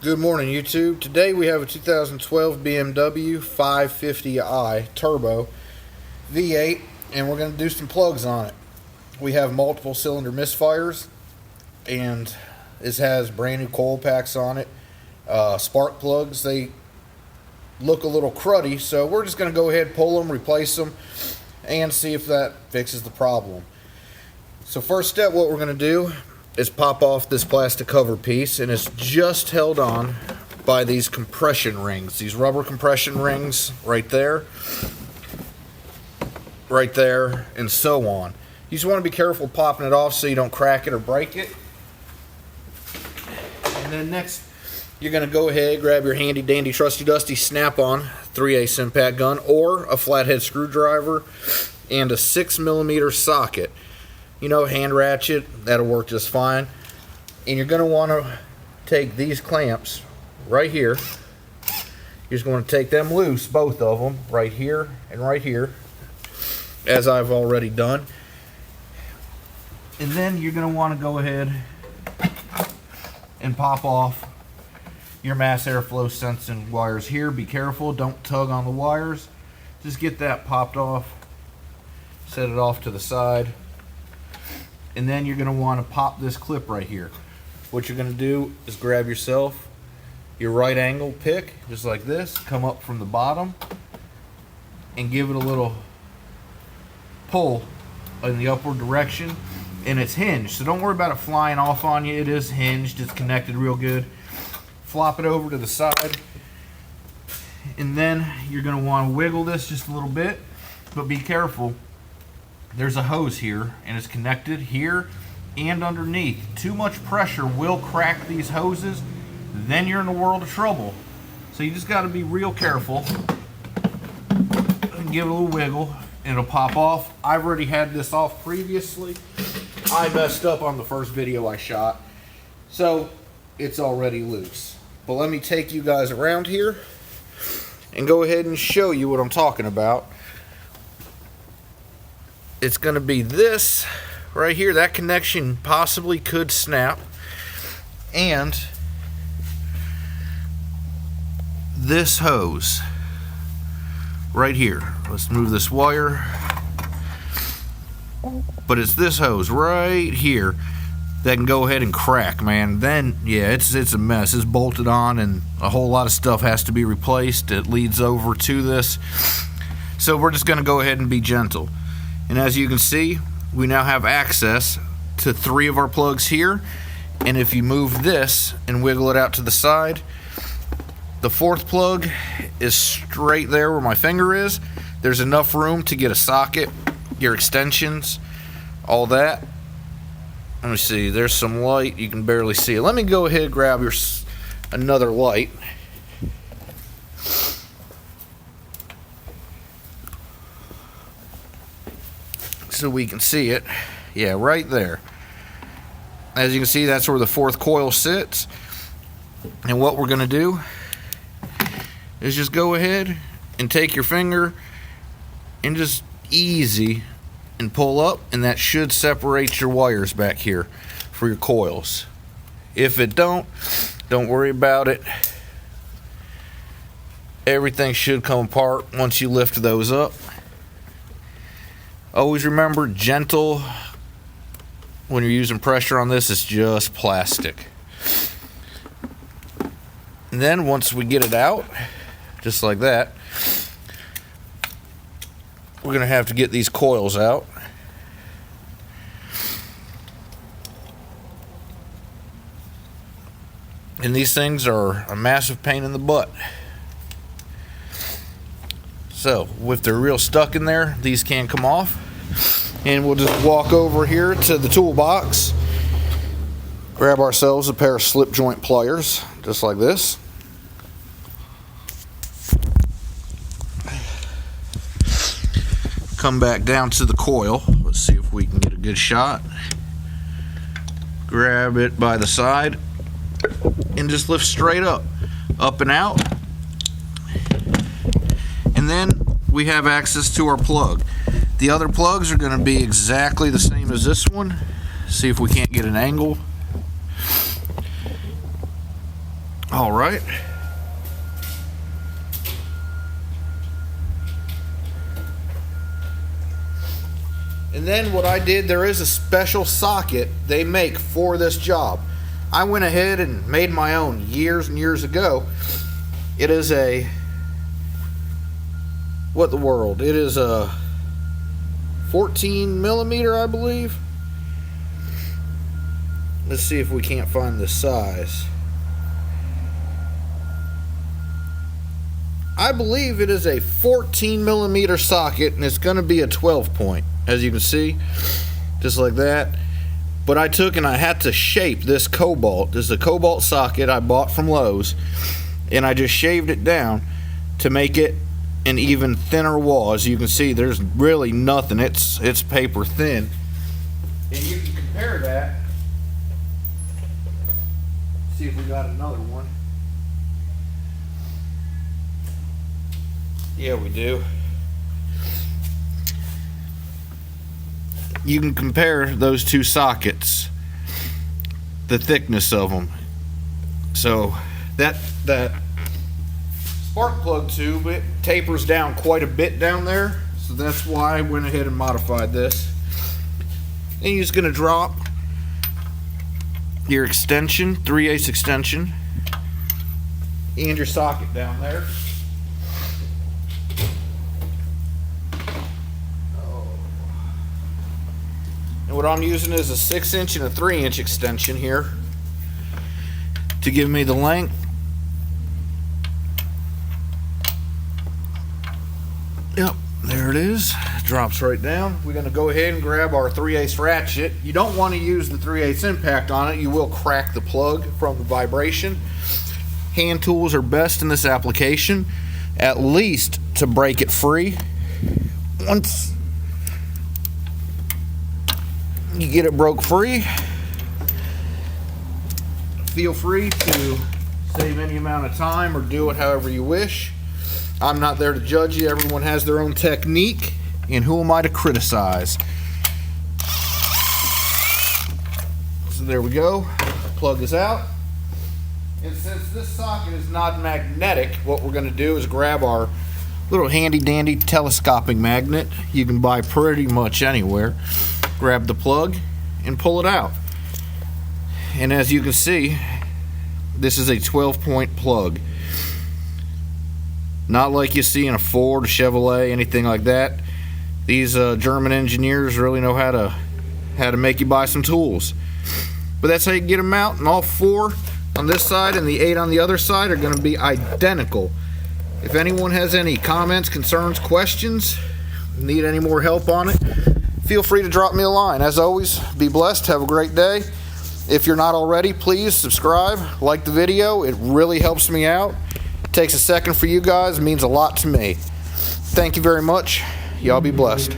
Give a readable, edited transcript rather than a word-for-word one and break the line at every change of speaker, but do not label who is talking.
Good morning, YouTube. Today we have a 2012 BMW 550i Turbo V8 and we're going to do some plugs on it. We have multiple cylinder misfires and this has brand new coil packs on it. Spark plugs, they look a little cruddy, so we're just going to go ahead, pull them, replace them, and see if that fixes the problem. So first step, what we're going to do is pop off this plastic cover piece, and it's just held on by these compression rings, these rubber compression rings right there, and so on. You just want to be careful popping it off so you don't crack it or break it. And then next, you're going to go ahead, grab your handy dandy trusty dusty snap-on 3/8 impact gun or a flathead screwdriver and a 6mm socket. You know, hand ratchet, that'll work just fine. And you're going to want to take these clamps right here. You're just going to take them loose, both of them, right here and right here, as I've already done. And then you're going to want to go ahead and pop off your mass airflow sensing wires here. Be careful, don't tug on the wires. Just get that popped off, set it off to the side. And then you're going to want to pop this clip right here. What you're going to do is grab yourself your right angle pick, just like this, come up from the bottom and give it a little pull in the upward direction. And it's hinged, so don't worry about it flying off on you. It is hinged, it's connected real good. Flop it over to the side, and then you're going to want to wiggle this just a little bit, but be careful. There's a hose here, and it's connected here and underneath. Too much pressure will crack these hoses, then you're in a world of trouble. So you just got to be real careful and give it a little wiggle, and it'll pop off. I've already had this off previously. I messed up on the first video I shot, so it's already loose. But let me take you guys around here and go ahead and show you what I'm talking about. It's going to be this right here. That connection possibly could snap, and this hose right here. Let's move this wire, but it's this hose right here that can go ahead and crack, man. Then yeah, it's a mess. It's bolted on and a whole lot of stuff has to be replaced. It leads over to this, so we're just going to go ahead and be gentle. And as you can see, we now have access to 3 of our plugs here, and if you move this and wiggle it out to the side, the 4th plug is straight there where my finger is. There's enough room to get a socket, your extensions, all that. Let me see, there's some light, you can barely see it. Let me go ahead and grab another light. So we can see it. Yeah, right there. As you can see, that's where the 4th coil sits. And what we're going to do is just go ahead and take your finger and just easy and pull up, and that should separate your wires back here for your coils. If it don't worry about it. Everything should come apart once you lift those up. Always remember, gentle when you're using pressure on this. It's just plastic. And then once we get it out, just like that, we're going to have to get these coils out. And these things are a massive pain in the butt. So, if they're real stuck in there, these can come off. And we'll just walk over here to the toolbox, grab ourselves a pair of slip joint pliers, just like this. Come back down to the coil. Let's see if we can get a good shot. Grab it by the side and just lift straight up and out. And then we have access to our plug. The other plugs are going to be exactly the same as this one. See if we can't get an angle. All right. And then what I did, there is a special socket they make for this job. I went ahead and made my own years and years ago. It is a, it is a 14 millimeter, I believe. Let's see if we can't find the size. I believe it is a 14 millimeter socket, and it's going to be a 12 point, as you can see, just like that. But I took and I had to shape this cobalt. This is a cobalt socket I bought from Lowe's, and I just shaved it down to make it an even thinner wall. As you can see, there's really nothing. It's paper thin, and you can compare that. See if we got another one. Yeah, we do. You can compare those two sockets, the thickness of them. So that spark plug tube, it tapers down quite a bit down there, so that's why I went ahead and modified this. And you're just going to drop your extension, 3/8 extension, and your socket down there. And what I'm using is a 6-inch and a 3-inch extension here to give me the length. Yep, there it is. Drops right down. We're going to go ahead and grab our 3/8 ratchet. You don't want to use the 3/8 impact on it. You will crack the plug from the vibration. Hand tools are best in this application, at least to break it free. Once you get it broke free, feel free to save any amount of time or do it however you wish. I'm not there to judge you. Everyone has their own technique, and who am I to criticize? So there we go. Plug is out. And since this socket is not magnetic, what we're going to do is grab our little handy dandy telescoping magnet you can buy pretty much anywhere. Grab the plug and pull it out. And as you can see, this is a 12-point plug. Not like you see in a Ford, Chevrolet, anything like that. These German engineers really know how to make you buy some tools. But that's how you get them out, and all 4 on this side and the 8 on the other side are going to be identical. If anyone has any comments, concerns, questions, need any more help on it, feel free to drop me a line. As always, be blessed. Have a great day. If you're not already, please subscribe, like the video. It really helps me out. It takes a second for you guys. It means a lot to me. Thank you very much. Y'all be blessed.